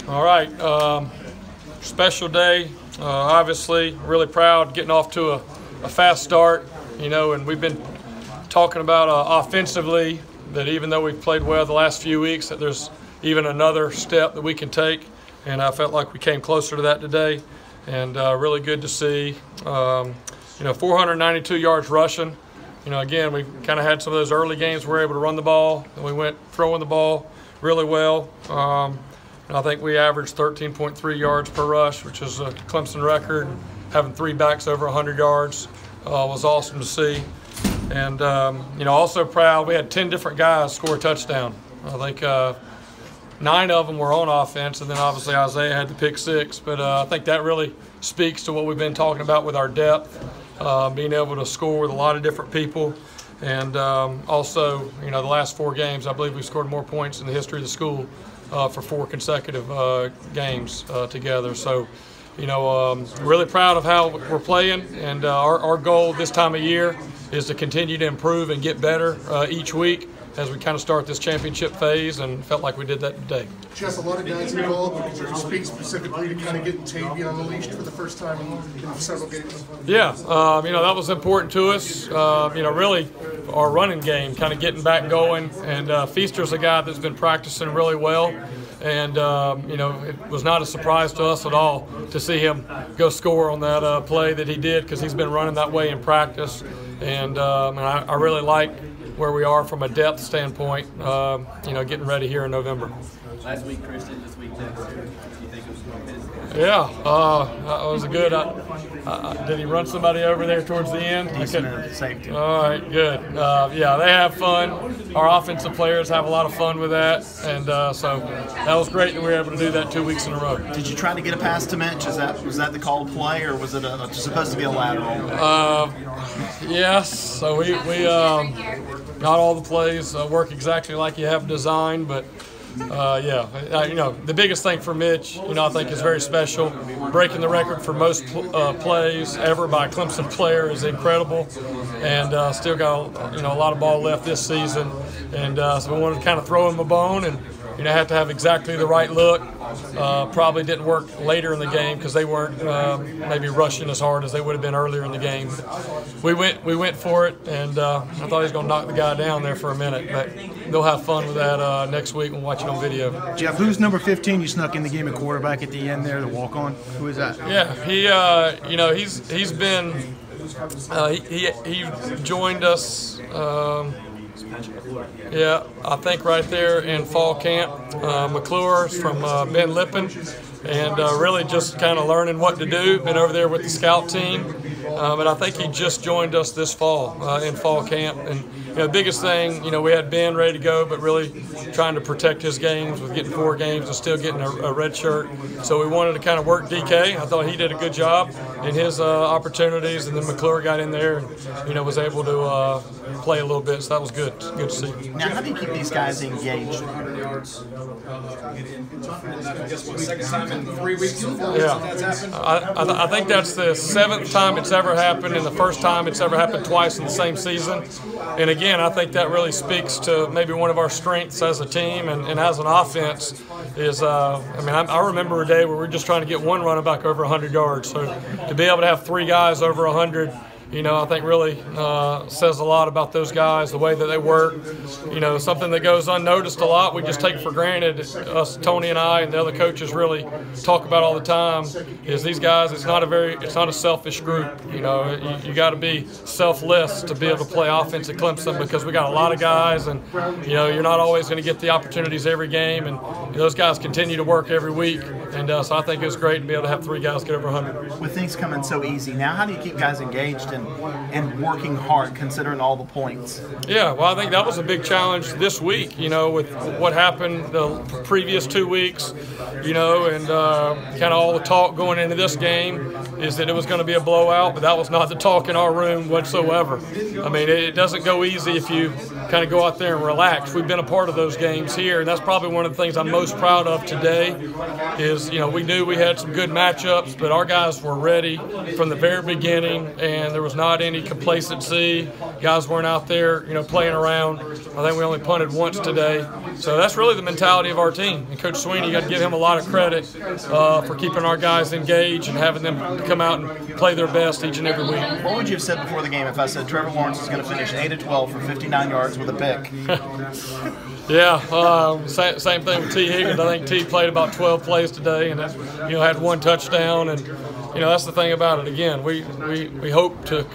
All right, special day. Obviously, really proud getting off to a fast start. And we've been talking about offensively that even though we've played well the last few weeks, that there's even another step that we can take. And I felt like we came closer to that today, and really good to see. 492 yards rushing. Again, we kind of had some of those early games where we were able to run the ball, and we went throwing the ball really well. And I think we averaged 13.3 yards per rush, which is a Clemson record. Having 3 backs over 100 yards was awesome to see. And, also proud, we had 10 different guys score a touchdown. I think 9 of them were on offense, and then obviously Isaiah had the pick 6. But I think that really speaks to what we've been talking about with our depth, being able to score with a lot of different people. And also, the last 4 games, I believe we've scored more points in the history of the school for 4 consecutive games together. So, really proud of how we're playing, and our goal this time of year is to continue to improve and get better each week as we kind of start this championship phase, and felt like we did that today. Jess, a lot of guys involved, but could you speak specifically to kind of getting Tavy unleashed for the first time in several games? Yeah, that was important to us. Really our running game, kind of getting back going, and Feaster's a guy that's been practicing really well. And, it was not a surprise to us at all to see him go score on that play that he did, because he's been running that way in practice. And I really like where we are from a depth standpoint, getting ready here in November. Last week, Christian, this week, next. Do you think it was more business? Yeah, that was a good. Did he run somebody over there towards the end? Decent safety. All right, good. Yeah, they have fun. Our offensive players have a lot of fun with that, and so that was great that we were able to do that 2 weeks in a row. Did you try to get a pass to Mitch? Was that the call to play, or was it supposed to be a lateral? Yes. So we not all the plays work exactly like you have designed, but. The biggest thing for Mitch, I think is very special. Breaking the record for most plays ever by a Clemson player is incredible, and still got a lot of ball left this season. And so we wanted to kind of throw him a bone, and had to have exactly the right look. Probably didn't work later in the game because they weren't maybe rushing as hard as they would have been earlier in the game. We went for it, and I thought he was going to knock the guy down there for a minute. But they'll have fun with that next week and watch it on video. Jeff, who's number 15 you snuck in the game at quarterback at the end there, the walk-on? Who is that? Yeah, he's been he joined us. I think right there in fall camp. McClure's from Ben Lippen, and really just kind of learning what to do. Been over there with the scout team, but I think he just joined us this fall in fall camp. And the biggest thing, we had Ben ready to go, but really trying to protect his games with getting 4 games and still getting a red shirt. So we wanted to kind of work DK. I thought he did a good job in his opportunities, and then McClure got in there and was able to play a little bit. So that was good. Good to see. Now, how do you keep these guys engaged? Second time in 3 weeks. Yeah, I think that's the 7th time it's ever happened, and the first time it's ever happened twice in the same season. And again, I think that really speaks to maybe one of our strengths as a team and as an offense is, I remember a day where we were just trying to get one running back over 100 yards. So to be able to have 3 guys over 100, I think really says a lot about those guys, the way that they work. Something that goes unnoticed a lot, we just take for granted, us, Tony and I, and the other coaches really talk about all the time, is these guys, it's not a selfish group. You got to be selfless to be able to play offense at Clemson, because we got a lot of guys, and you're not always going to get the opportunities every game, and those guys continue to work every week. And so I think it was great to be able to have 3 guys get over 100. With things coming so easy now, how do you keep guys engaged and working hard, considering all the points? Yeah, well, I think that was a big challenge this week, with what happened the previous 2 weeks, and kind of all the talk going into this game. is that it was going to be a blowout, but that was not the talk in our room whatsoever. I mean, it doesn't go easy if you kind of go out there and relax. We've been a part of those games here, and that's probably one of the things I'm most proud of today is, you know, we knew we had some good matchups, but our guys were ready from the very beginning, and there was not any complacency. Guys weren't out there, you know, playing around. I think we only punted once today. So that's really the mentality of our team. And Coach Sweeney, you got to give him a lot of credit for keeping our guys engaged and having them come out and play their best each and every week. What would you have said before the game if I said Trevor Lawrence is going to finish 8 of 12 for 59 yards with a pick? Yeah, same thing with T. Higgins. I think T played about 12 plays today, and you know, had 1 touchdown. And you know, that's the thing about it. Again, we hope to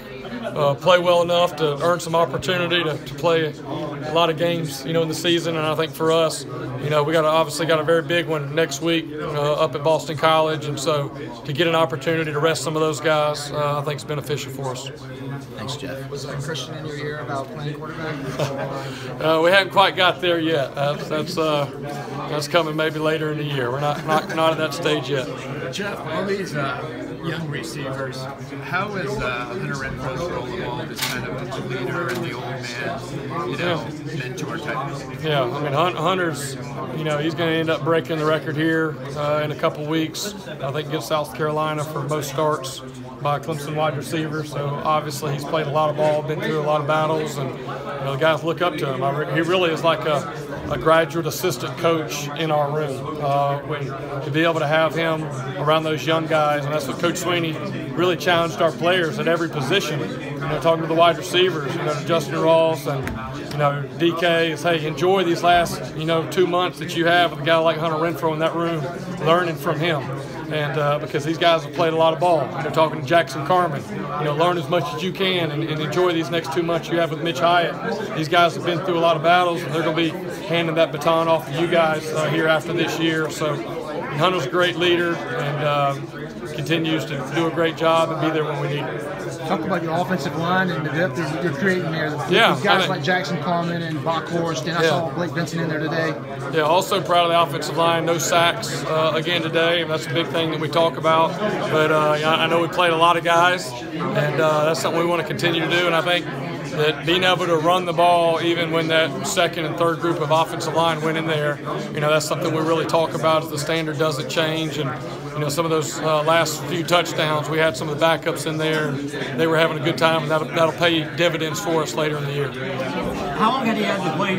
play well enough to earn some opportunity to play a lot of games, you know, in the season. And I think for us, you know, we obviously got a very big one next week up at Boston College, and so to get an opportunity to rest some of those guys, I think is beneficial for us. Thanks, Jeff. Was there a Christian in your ear about playing quarterback? We haven't quite got there yet. That's coming maybe later in the year. We're not at that stage yet. Jeff, all these young receivers, how is Hunter Renfro's role evolved as kind of the leader and the old man, you know, mentor type? Yeah, I mean, Hunter's, you know, he's going to end up breaking the record here in a couple weeks. I think against South Carolina for most starts by Clemson wide receiver. So obviously he's played a lot of ball, been through a lot of battles, and you know, the guys look up to him. He really is like a graduate assistant coach in our room. To be able to have him around those young guys, and that's what Coach Sweeney really challenged our players at every position. You know, talking to the wide receivers, you know, to Justin Ross and, you know, DK is, hey, enjoy these last, you know, 2 months that you have with a guy like Hunter Renfro in that room, learning from him. And because these guys have played a lot of ball. You know, talking to Jackson Carman, you know, learn as much as you can and enjoy these next 2 months you have with Mitch Hyatt. These guys have been through a lot of battles, and they're going to be handing that baton off to you guys here after this year. So Hunter's a great leader and continues to do a great job and be there when we need him. Talk about your offensive line and the depth that you're creating there. Yeah, With guys like Jackson Carman and Bockhorst, and I saw Blake Benson in there today. Yeah, also proud of the offensive line. No sacks again today, and that's a big thing that we talk about. But I know we played a lot of guys, and that's something we want to continue to do. And I think that being able to run the ball, even when that second and third group of offensive line went in there, you know, that's something we really talk about as the standard doesn't change. And, you know, some of those last few touchdowns, we had some of the backups in there, and they were having a good time, and that'll pay dividends for us later in the year. How long had he had to play